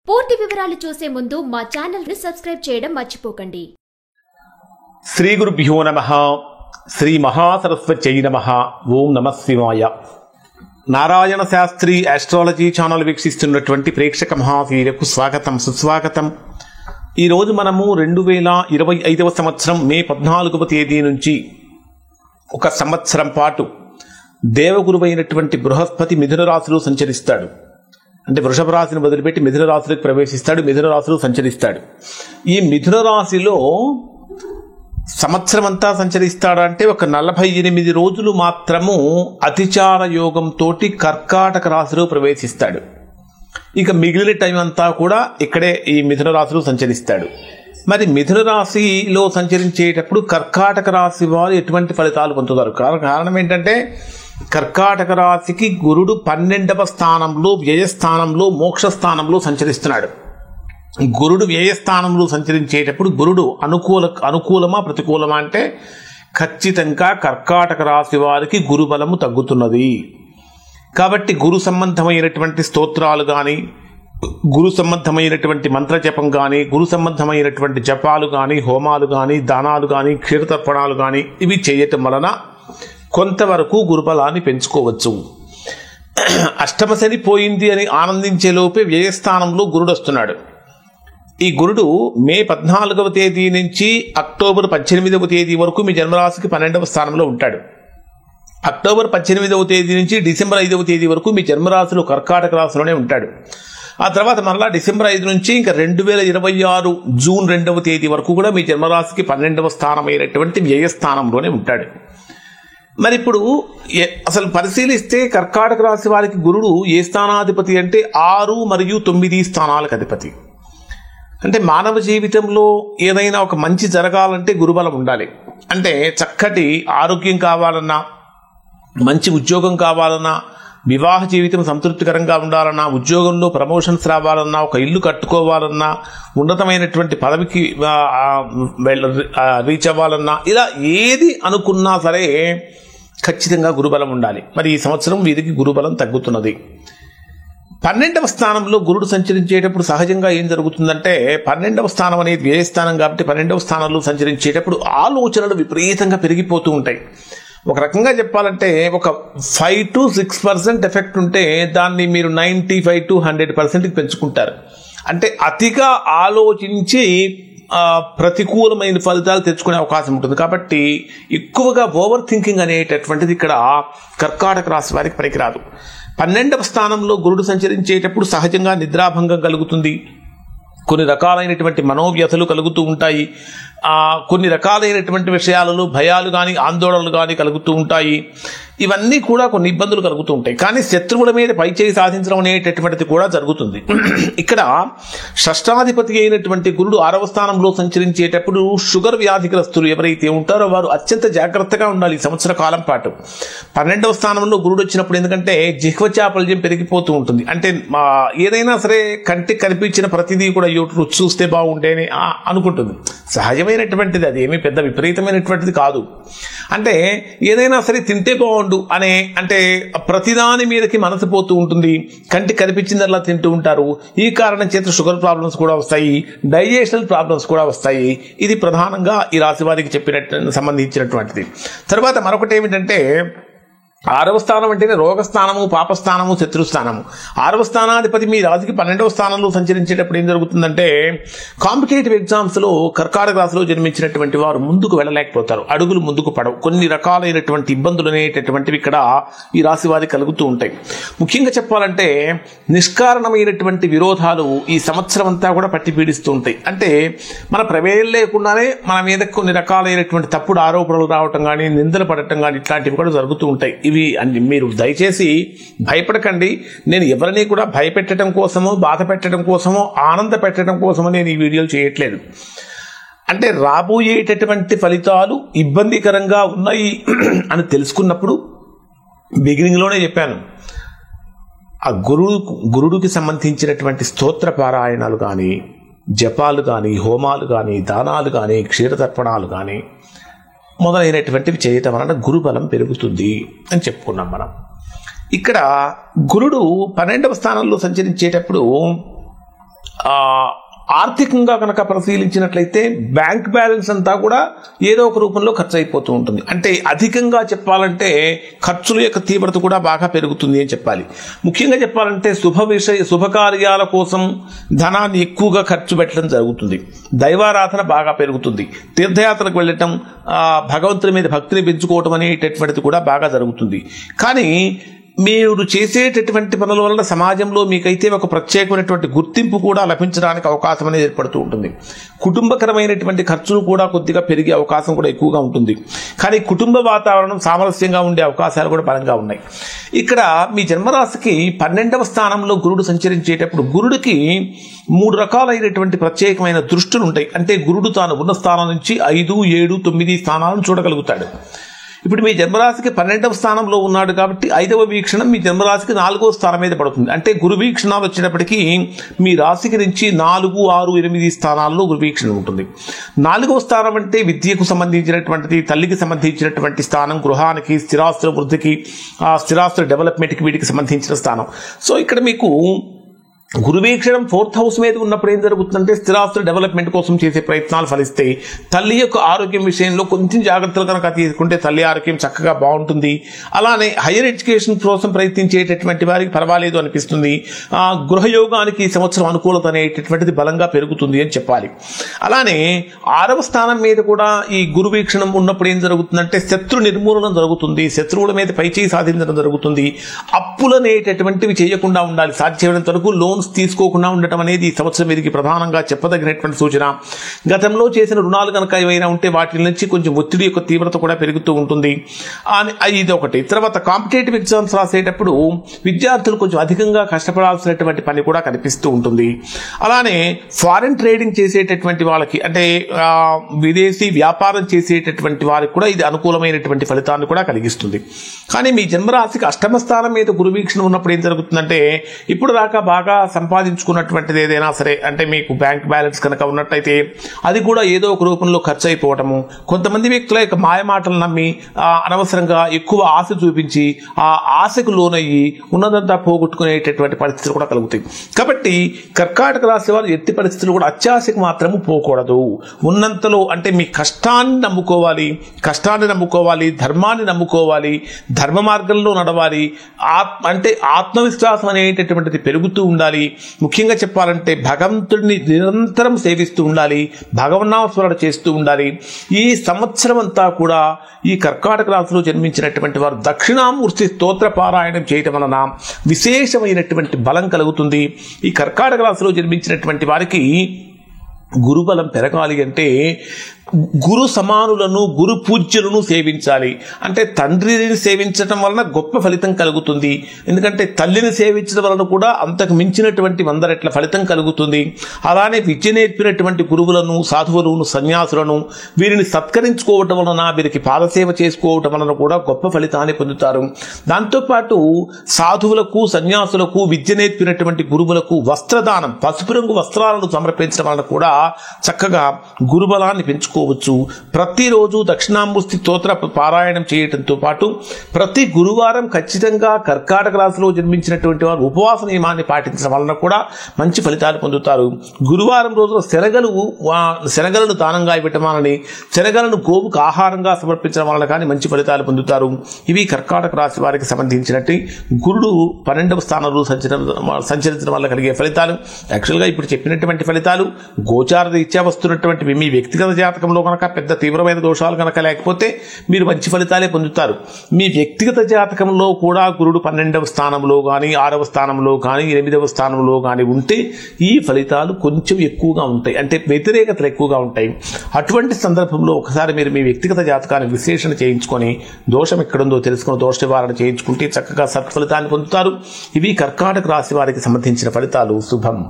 పూర్తి వివరాలు చూసే ముందు మా ఛానల్ ని సబ్స్క్రైబ్ చేయడం మర్చిపోకండి. శ్రీ గురుభ్యో నమః. శ్రీ మహాసరస్వత్యై నమః. ఓం నమః శివాయ. నారాయణ శాస్త్రి ఆస్ట్రాలజీ ఛానల్ వీక్షిస్తున్నటువంటి ప్రేక్షక మహాశీలకు స్వాగతం, సుస్వాగతం. ఈరోజు మనము 2025 సంవత్సరం మే 14వ తేదీ నుంచి ఒక సంవత్సరం పాటు దేవగురువైనటువంటి బృహస్పతి మిథున రాశిలో సంచరిస్తాడు. అంటే వృషభ రాశిని వదిలిపెట్టి మిథున రాశిలోకి ప్రవేశిస్తాడు, మిథున రాశిలో సంచరిస్తాడు. ఈ మిథున రాశిలో సంవత్సరం అంతా సంచరిస్తాడంటే ఒక 48 రోజులు మాత్రము అతిచార యోగంతో కర్కాటక రాశిలో ప్రవేశిస్తాడు. ఇక మిగిలిన టైం అంతా కూడా ఇక్కడే ఈ మిథున రాశిలో సంచరిస్తాడు. మరి మిథున రాశిలో సంచరించేటప్పుడు కర్కాటక రాశి వారు ఎటువంటి ఫలితాలు పొందుతారు? కారణం ఏంటంటే కర్కాటక రాశికి గురుడు 12వ స్థానంలో, వ్యయస్థానంలో, మోక్షస్థానంలో సంచరిస్తున్నాడు. గురుడు వ్యయస్థానంలో సంచరించేటప్పుడు గురుడు అనుకూలమా ప్రతికూలమా అంటే ఖచ్చితంగా కర్కాటక రాశి వారికి గురుబలము తగ్గుతున్నది. కాబట్టి గురు సంబంధమైనటువంటి స్తోత్రాలు కానీ, గురు సంబంధమైనటువంటి మంత్రజపం కానీ, గురు సంబంధమైనటువంటి జపాలు కానీ, హోమాలు కానీ, దానాలు కానీ, క్షీరతర్పణాలు కానీ ఇవి చేయటం వలన కొంతవరకు గురుబలాన్ని పెంచుకోవచ్చు. అష్టమ శని పోయింది అని ఆనందించే లోపే వ్యయస్థానంలో గురుడు వస్తున్నాడు. ఈ గురుడు మే 14వ తేదీ నుంచి అక్టోబర్ 18వ తేదీ వరకు మీ జన్మరాశికి 12వ స్థానంలో ఉంటాడు. అక్టోబర్ 18వ తేదీ నుంచి డిసెంబర్ 5వ తేదీ వరకు మీ జన్మరాశిలో కర్కాటక రాశిలోనే ఉంటాడు. ఆ తర్వాత మరలా డిసెంబర్ 5 నుంచి ఇంకా 2026 జూన్ 2వ తేదీ వరకు కూడా మీ జన్మరాశికి 12వ స్థానమైనటువంటి వ్యయస్థానంలోనే ఉంటాడు. మరి ఇప్పుడు అసలు పరిశీలిస్తే కర్కాటక రాశి వారికి గురుడు ఏ స్థానాధిపతి అంటే 6 మరియు 9 స్థానాలకు అధిపతి. అంటే మానవ జీవితంలో ఏదైనా ఒక మంచి జరగాలంటే గురుబలం ఉండాలి. అంటే చక్కటి ఆరోగ్యం కావాలన్నా, మంచి ఉద్యోగం కావాలన్నా, వివాహ జీవితం సంతృప్తికరంగా ఉండాలన్నా, ఉద్యోగంలో ప్రమోషన్స్ రావాలన్నా, ఒక ఇల్లు కట్టుకోవాలన్నా, ఉన్నతమైనటువంటి పదవికి రీచ్ అవ్వాలన్నా, ఇలా ఏది అనుకున్నా సరే ఖచ్చితంగా గురుబలం ఉండాలి. మరి ఈ సంవత్సరం వీరికి గురుబలం తగ్గుతున్నది. 12వ స్థానంలో గురుడు సంచరించేటప్పుడు సహజంగా ఏం జరుగుతుందంటే 12వ స్థానం అనేది వ్యయస్థానం కాబట్టి 12వ స్థానంలో సంచరించేటప్పుడు ఆలోచనలు విపరీతంగా పెరిగిపోతూ ఉంటాయి. ఒక రకంగా చెప్పాలంటే ఒక 5 to 6% ఎఫెక్ట్ ఉంటే దాన్ని మీరు 95 to 100% పెంచుకుంటారు. అంటే అతిగా ఆలోచించి ప్రతికూలమైన ఫలితాలు తెచ్చుకునే అవకాశం ఉంటుంది. కాబట్టి ఎక్కువగా ఓవర్ థింకింగ్ అనేటటువంటిది ఇక్కడ కర్కాటక రాశి వారికి పనికిరాదు. 12వ స్థానంలో గురుడు సంచరించేటప్పుడు సహజంగా నిద్రాభంగం కలుగుతుంది, కొన్ని రకాలైనటువంటి మనోవ్యథలు కలుగుతూ ఉంటాయి, కొన్ని రకాలైనటువంటి విషయాలలో భయాలు కానీ ఆందోళనలు కానీ కలుగుతూ ఉంటాయి. ఇవన్నీ కూడా కొన్ని ఇబ్బందులు కలుగుతూ ఉంటాయి. కానీ శత్రువుల మీద పైచేయి సాధించడం అనేటటువంటిది కూడా జరుగుతుంది. ఇక్కడ షష్టాధిపతి అయినటువంటి గురుడు 6వ స్థానంలో సంచరించేటప్పుడు షుగర్ వ్యాధిగ్రస్తులు ఎవరైతే ఉంటారో వారు అత్యంత జాగ్రత్తగా ఉండాలి ఈ సంవత్సర కాలం పాటు. 12వ స్థానంలో గురుడు వచ్చినప్పుడు ఎందుకంటే జిహ్వచాపల్యం పెరిగిపోతూ ఉంటుంది. అంటే ఏదైనా సరే కంటికి కనిపించిన ప్రతిదీ కూడా రుచి చూస్తే బాగుంటేనే అనుకుంటుంది. సహజమైనటువంటిది, అది ఏమీ పెద్ద విపరీతమైనటువంటిది కాదు. అంటే ఏదైనా సరే తింటే బాగుండు అనే అంటే ప్రతిదాని మీదకి మనసు పోతూ ఉంటుంది. కంటికి కనిపించిందల్లా తింటూ ఉంటారు. ఈ కారణం చేత షుగర్ ప్రాబ్లమ్స్ కూడా వస్తాయి, డైజెషనల్ ప్రాబ్లమ్స్ కూడా వస్తాయి. ఇది ప్రధానంగా ఈ రాశి వారికి సంబంధించినటువంటిది. తర్వాత మరొకటి ఏమిటంటే 6వ స్థానం అంటేనే రోగస్థానము, పాపస్థానము, శత్రుస్థానము. 6వ స్థానాధిపతి మీ రాశికి 12వ స్థానంలో సంచరించేటప్పుడు ఏం జరుగుతుందంటే కాంపిటేటివ్ ఎగ్జామ్స్లో కర్కాటక రాశిలో జన్మించినటువంటి వారు ముందుకు వెళ్ళలేకపోతారు, అడుగులు ముందుకు పడవు. కొన్ని రకాలైనటువంటి ఇబ్బందులు అనేటటువంటివి ఇక్కడ ఈ రాశి వారికి కలుగుతూ ఉంటాయి. ముఖ్యంగా చెప్పాలంటే నిష్కారణమైనటువంటి విరోధాలు ఈ సంవత్సరం అంతా కూడా పట్టి పీడిస్తూ ఉంటాయి. అంటే మన ప్రమేయం లేకుండానే మన మీద కొన్ని రకాలైనటువంటి తప్పుడు ఆరోపణలు రావటం కానీ, నిందలు పడటం కానీ ఇట్లాంటివి కూడా జరుగుతూ ఉంటాయి. మీరు దయచేసి భయపడకండి. నేను ఎవరిని కూడా భయపెట్టడం కోసమో, బాధ పెట్టడం కోసమో, ఆనంద పెట్టడం కోసమో నేను ఈ వీడియోలు చేయట్లేదు. అంటే రాబోయేటటువంటి ఫలితాలు ఇబ్బందికరంగా ఉన్నాయి అని తెలుసుకున్నప్పుడు బిగినింగ్లోనే చెప్పాను, ఆ గురుడికి సంబంధించినటువంటి స్తోత్ర పారాయణాలు కానీ, జపాలు కానీ, హోమాలు కానీ, దానాలు కానీ, క్షీరతర్పణాలు కానీ మొదలైనటువంటివి చేయటం వలన గురుబలం పెరుగుతుంది అని చెప్పుకున్నాం మనం. ఇక్కడ గురుడు 12వ స్థానంలో సంచరించేటప్పుడు ఆర్థికంగా కనుక పరిశీలించినట్లయితే బ్యాంక్ బ్యాలెన్స్ అంతా కూడా ఏదో ఒక రూపంలో ఖర్చు అయిపోతూ ఉంటుంది. అంటే అధికంగా చెప్పాలంటే ఖర్చుల యొక్క తీవ్రత కూడా బాగా పెరుగుతుంది అని చెప్పాలి. ముఖ్యంగా చెప్పాలంటే శుభకార్యాల కోసం ధనాన్ని ఎక్కువగా ఖర్చు పెట్టడం జరుగుతుంది. దైవారాధన బాగా పెరుగుతుంది. తీర్థయాత్రకు వెళ్ళటం, భగవంతుని మీద భక్తిని పెంచుకోవటం అనేటటువంటిది కూడా బాగా జరుగుతుంది. కానీ మీరు చేసేటటువంటి పనుల వల్ల సమాజంలో మీకైతే ఒక ప్రత్యేకమైనటువంటి గుర్తింపు కూడా లభించడానికి అవకాశం అనేది ఏర్పడుతూ ఉంటుంది. కుటుంబకరమైనటువంటి ఖర్చులు కూడా కొద్దిగా పెరిగే అవకాశం కూడా ఎక్కువగా ఉంటుంది. కానీ కుటుంబ వాతావరణం సామరస్యంగా ఉండే అవకాశాలు కూడా బలంగా ఉన్నాయి. ఇక్కడ మీ జన్మరాశికి 12వ స్థానంలో గురుడు సంచరించేటప్పుడు గురుడికి 3 రకాలైనటువంటి ప్రత్యేకమైన దృష్టులు ఉంటాయి. అంటే గురుడు తాను ఉన్న స్థానం నుంచి 5, 7, 9 స్థానాలను చూడగలుగుతాడు. ఇప్పుడు మీ జన్మరాశికి 12వ స్థానంలో ఉన్నాడు కాబట్టి 5వ వీక్షణం మీ జన్మరాశికి 4వ స్థానం మీద పడుతుంది. అంటే గురు వీక్షణాలు వచ్చేటప్పటికీ మీ రాశికి నుంచి 4, 6, 8 స్థానాల్లో గురు వీక్షణ ఉంటుంది. 4వ స్థానం అంటే విద్యకు సంబంధించినటువంటిది, తల్లికి సంబంధించినటువంటి స్థానం, గృహానికి, స్థిరాస్తుల వృద్ధికి, స్థిరాస్తుల డెవలప్మెంట్కి, వీటికి సంబంధించిన స్థానం. సో ఇక్కడ మీకు గురువీక్షణం 4th హౌస్ మీద ఉన్నప్పుడు ఏం జరుగుతుందంటే స్థిరాస్తుల డెవలప్మెంట్ కోసం చేసే ప్రయత్నాలు ఫలిస్తాయి. తల్లి యొక్క ఆరోగ్యం విషయంలో కొంచెం జాగ్రత్తలు కనుక తీసుకుంటే తల్లి ఆరోగ్యం చక్కగా బాగుంటుంది. అలానే హైయర్ ఎడ్యుకేషన్ కోసం ప్రయత్నించేటటువంటి వారికి పర్వాలేదు అనిపిస్తుంది. గృహయోగానికి ఈ సంవత్సరం అనుకూలత అనేటటువంటిది బలంగా పెరుగుతుంది అని చెప్పాలి. అలానే 6వ స్థానం మీద కూడా ఈ గురువీక్షణం ఉన్నప్పుడు ఏం జరుగుతుందంటే శత్రు నిర్మూలన జరుగుతుంది. శత్రువుల మీద పైచేయి సాధించడం జరుగుతుంది. అప్పులు అనేటటువంటివి చేయకుండా ఉండాలి. సాధ్యమైనంత వరకు లోన్స్ తీసుకోకుండా ఉండటం అనేది ఈ సంవత్సరం మీదకి ప్రధానంగా చెప్పదగినటువంటి సూచన. గతంలో చేసిన రుణాలు కనుక ఏవైనా ఉంటే వాటి నుంచి కొంచెం ఒత్తిడి యొక్క తీవ్రత కూడా పెరుగుతూ ఉంటుంది. ఇది ఒకటి. తర్వాత కాంపిటేటివ్ ఎగ్జామ్స్ రాసేటప్పుడు విద్యార్థులు కొంచెం అధికంగా కష్టపడాల్సినటువంటి పని కూడా కనిపిస్తూ ఉంటుంది. అలానే ఫారెన్ ట్రేడింగ్ చేసేటటువంటి వాళ్ళకి, అంటే విదేశీ వ్యాపారం చేసేటటువంటి వారికి కూడా ఇది అనుకూలమైనటువంటి ఫలితాన్ని కూడా కలిగిస్తుంది. కానీ మీ జన్మరాశికి 8వ స్థానం మీద గురువీక్షణ ఉన్నప్పుడు ఏం జరుగుతుందంటే ఇప్పుడు దాకా బాగా సంపాదించుకున్నటువంటిది ఏదైనా సరే, అంటే మీకు బ్యాంక్ బ్యాలెన్స్ కనుక ఉన్నట్టయితే అది కూడా ఏదో ఒక రూపంలో ఖర్చు అయిపోవటము, కొంతమంది వ్యక్తుల యొక్క మాయమాటలు నమ్మి అనవసరంగా ఎక్కువ ఆశ చూపించి ఆ ఆశకు లోనయ్యి ఉన్నదంతా పోగొట్టుకునేటటువంటి పరిస్థితులు కూడా కలుగుతాయి. కాబట్టి కర్కాటక రాశి వారు ఎట్టి పరిస్థితులు కూడా అత్యాశకు మాత్రము పోకూడదు. ఉన్నంతలో అంటే మీ కష్టాన్ని నమ్ముకోవాలి, ధర్మాన్ని నమ్ముకోవాలి, ధర్మ మార్గంలో నడవాలి. అంటే ఆత్మవిశ్వాసం అనేటటువంటిది పెరుగుతూ ఉండాలి. ముఖ్యంగా చెప్పాలంటే భగవంతుడిని నిరంతరం సేవిస్తూ ఉండాలి, భగవన్నామస్మరణ చేస్తూ ఉండాలి. ఈ సంవత్సరం అంతా కూడా ఈ కర్కాటక రాశిలో జన్మించినటువంటి వారు దక్షిణామూర్తి స్తోత్ర పారాయణం చేయటం వలన విశేషమైనటువంటి బలం కలుగుతుంది. ఈ కర్కాటక రాశిలో జన్మించినటువంటి వారికి గురుబలం పెరగాలి అంటే గురు సమానులను, గురు పూజ్యులను సేవించాలి. అంటే తండ్రిని సేవించడం వలన గొప్ప ఫలితం కలుగుతుంది. ఎందుకంటే తల్లిని సేవించడం వలన కూడా అంతకు మించినటువంటి 100 రెట్ల ఫలితం కలుగుతుంది. అలానే విద్య నేర్పినటువంటి గురువులను, సాధువులను, సన్యాసులను వీరిని సత్కరించుకోవటం వలన, వీరికి పాదసేవ చేసుకోవటం వలన కూడా గొప్ప ఫలితాన్ని పొందుతారు. దాంతోపాటు సాధువులకు, సన్యాసులకు, విద్య నేర్పినటువంటి గురువులకు వస్త్రదానం, పసుపు రంగు వస్త్రాలను సమర్పించడం వలన కూడా చక్కగా గురుబలాన్ని పెంచుకోవచ్చు. ప్రతిరోజు దక్షిణామూర్తి స్తోత్ర పారాయణం చేయడంతో పాటు ప్రతి గురువారం ఖచ్చితంగా కర్కాటక రాశిలో జన్మించినటువంటి వారు ఉపవాస నియమాన్ని పాటించడం వలన కూడా మంచి ఫలితాలు పొందుతారు. గురువారం రోజున శనగలను దానంగా ఇవ్వటం వలన, శనగలను గోవుకు ఆహారంగా సమర్పించడం వలన కానీ మంచి ఫలితాలు పొందుతారు. ఇవి కర్కాటక రాశి వారికి సంబంధించినట్టు గురుడు 12వ స్థానంలో సంచరించడం వల్ల కలిగే ఫలితాలు. యాక్చువల్గా ఇప్పుడు చెప్పినటువంటి ఫలితాలు గోచార రీత్యా వస్తున్నటువంటివి. మీ వ్యక్తిగత జాతకంలో కనుక పెద్ద తీవ్రమైన దోషాలు కనుక లేకపోతే మీరు మంచి ఫలితాలే పొందుతారు. మీ వ్యక్తిగత జాతకంలో కూడా గురుడు 12వ స్థానంలో కానీ, 6వ స్థానంలో కానీ, 8వ స్థానంలో కానీ ఉంటే ఈ ఫలితాలు కొంచెం ఎక్కువగా ఉంటాయి, అంటే వ్యతిరేకతలు ఎక్కువగా ఉంటాయి. అటువంటి సందర్భంలో ఒకసారి మీరు మీ వ్యక్తిగత జాతకాన్ని విశ్లేషణ చేయించుకొని దోషం ఎక్కడుందో తెలుసుకుని దోష నివారణ చేయించుకుంటే చక్కగా సత్ఫలితాన్ని పొందుతారు. ఇవి కర్కాటక రాశి వారికి సంబంధించిన ఫలితాలు. శుభం.